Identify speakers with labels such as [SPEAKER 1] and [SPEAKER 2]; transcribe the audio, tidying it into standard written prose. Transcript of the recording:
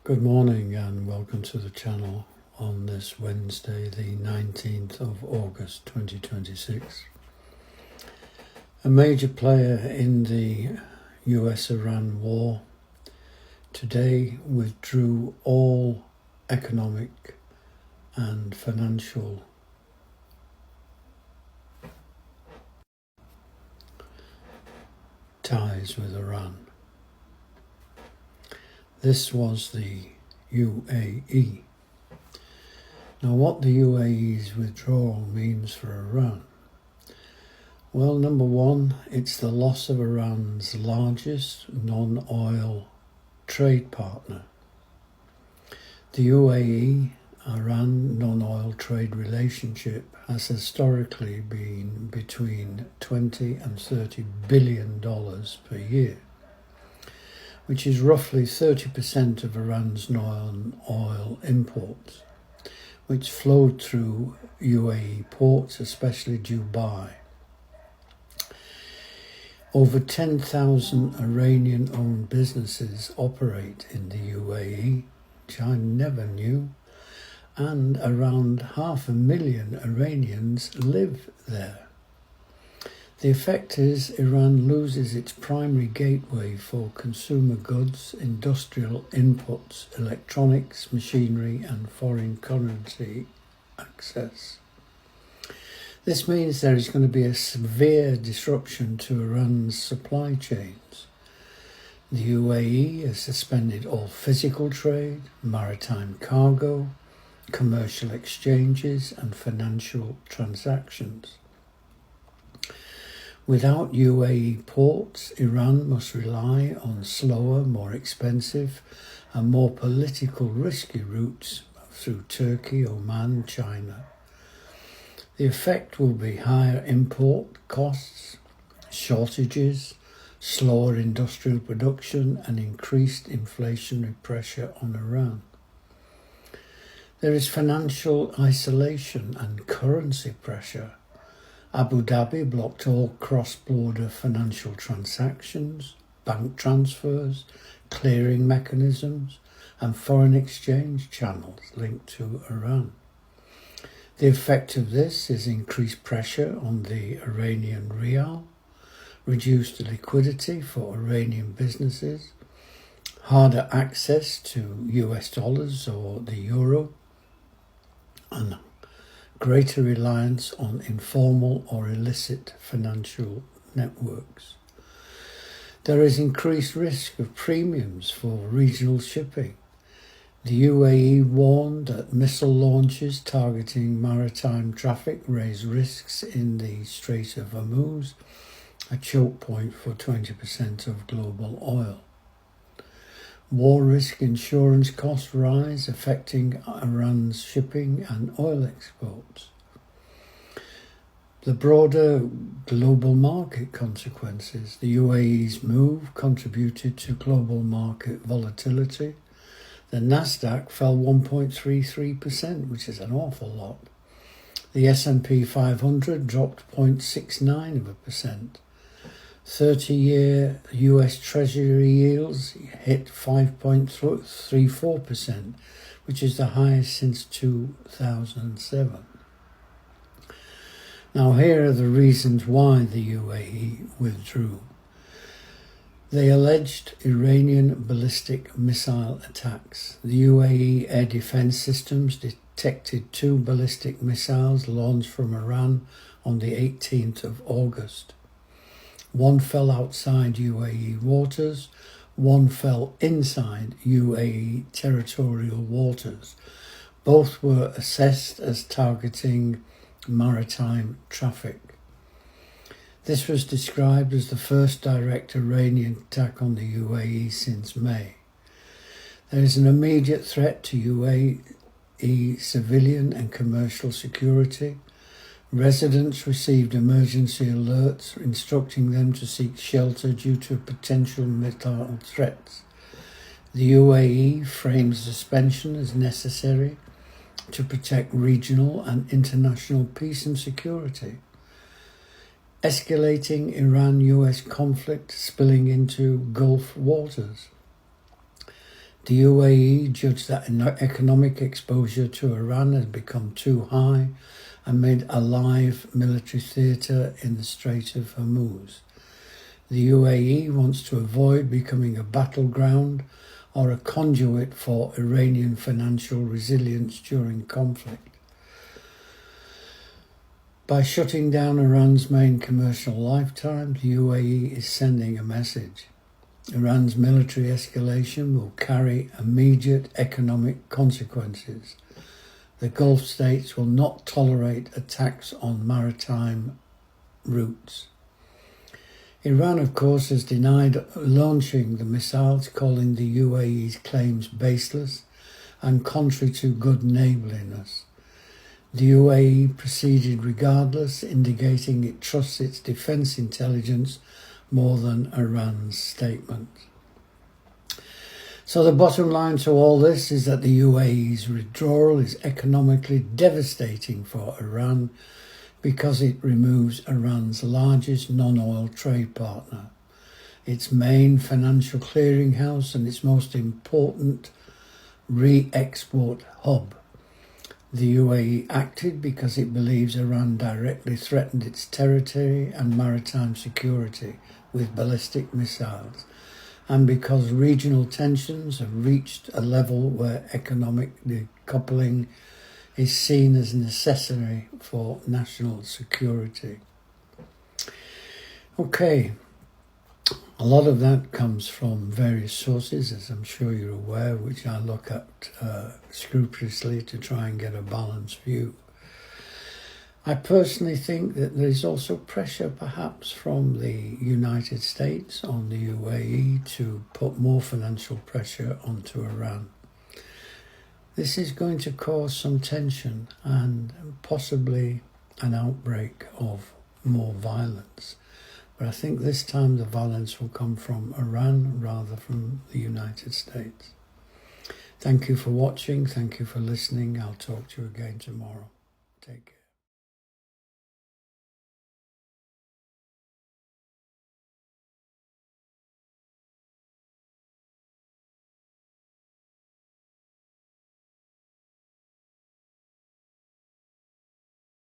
[SPEAKER 1] Good morning and welcome to the channel on this Wednesday, the 19th of August 2026. A major player in the US-Iran war today withdrew all economic and financial ties with Iran. This was the UAE. Now, what the UAE's withdrawal means for Iran? Well, number one, it's the loss of Iran's largest non-oil trade partner. The UAE-Iran non-oil trade relationship has historically been between $20 and $30 billion per year, which is roughly 30% of Iran's non-oil imports, which flowed through UAE ports, especially Dubai. Over 10,000 Iranian-owned businesses operate in the UAE, which I never knew, and around 500,000 Iranians live there. The effect is Iran loses its primary gateway for consumer goods, industrial inputs, electronics, machinery, and foreign currency access. This means there is going to be a severe disruption to Iran's supply chains. The UAE has suspended all physical trade, maritime cargo, commercial exchanges, and financial transactions. Without UAE ports, Iran must rely on slower, more expensive, and more political risky routes through Turkey, Oman, China. The effect will be higher import costs, shortages, slower industrial production, and increased inflationary pressure on Iran. There is financial isolation and currency pressure. Abu Dhabi blocked all cross-border financial transactions, bank transfers, clearing mechanisms, and foreign exchange channels linked to Iran. The effect of this is increased pressure on the Iranian rial, reduced liquidity for Iranian businesses, harder access to US dollars or the euro, and greater reliance on informal or illicit financial networks. There is increased risk of premiums for regional shipping. The UAE warned that missile launches targeting maritime traffic raise risks in the Strait of Hormuz, a choke point for 20% of global oil. War risk insurance costs rise, affecting Iran's shipping and oil exports. The broader global market consequences. The UAE's move contributed to global market volatility. The Nasdaq fell 1.33%, which is an awful lot. The S&P 500 dropped 0.69%. 30-year US Treasury yields hit 5.34%, which is the highest since 2007. Now, here are the reasons why the UAE withdrew. They alleged Iranian ballistic missile attacks. The UAE air defense systems detected 2 ballistic missiles launched from Iran on the 18th of August. One fell outside UAE waters, one fell inside UAE territorial waters. Both were assessed as targeting maritime traffic. This was described as the first direct Iranian attack on the UAE since May. There is an immediate threat to UAE civilian and commercial security. Residents received emergency alerts instructing them to seek shelter due to potential missile threats. The UAE frames suspension as necessary to protect regional and international peace and security. Escalating Iran-US conflict spilling into Gulf waters. The UAE judged that economic exposure to Iran had become too high and made a live military theatre in the Strait of Hormuz. The UAE wants to avoid becoming a battleground or a conduit for Iranian financial resilience during conflict. By shutting down Iran's main commercial lifetime, the UAE is sending a message. Iran's military escalation will carry immediate economic consequences. The Gulf states will not tolerate attacks on maritime routes. Iran, of course, has denied launching the missiles, calling the UAE's claims baseless and contrary to good neighbourliness. The UAE proceeded regardless, indicating it trusts its defence intelligence more than Iran's statement. So the bottom line to all this is that the UAE's withdrawal is economically devastating for Iran because it removes Iran's largest non-oil trade partner, its main financial clearinghouse and its most important re-export hub. The UAE acted because it believes Iran directly threatened its territory and maritime security with ballistic missiles, and because regional tensions have reached a level where economic decoupling is seen as necessary for national security. Okay, a lot of that comes from various sources, as I'm sure you're aware, which I look at scrupulously to try and get a balanced view. I personally think that there is also pressure perhaps from the United States on the UAE to put more financial pressure onto Iran. This is going to cause some tension and possibly an outbreak of more violence. But I think this time the violence will come from Iran rather from the United States. Thank you for watching. Thank you for listening. I'll talk to you again tomorrow. Take care.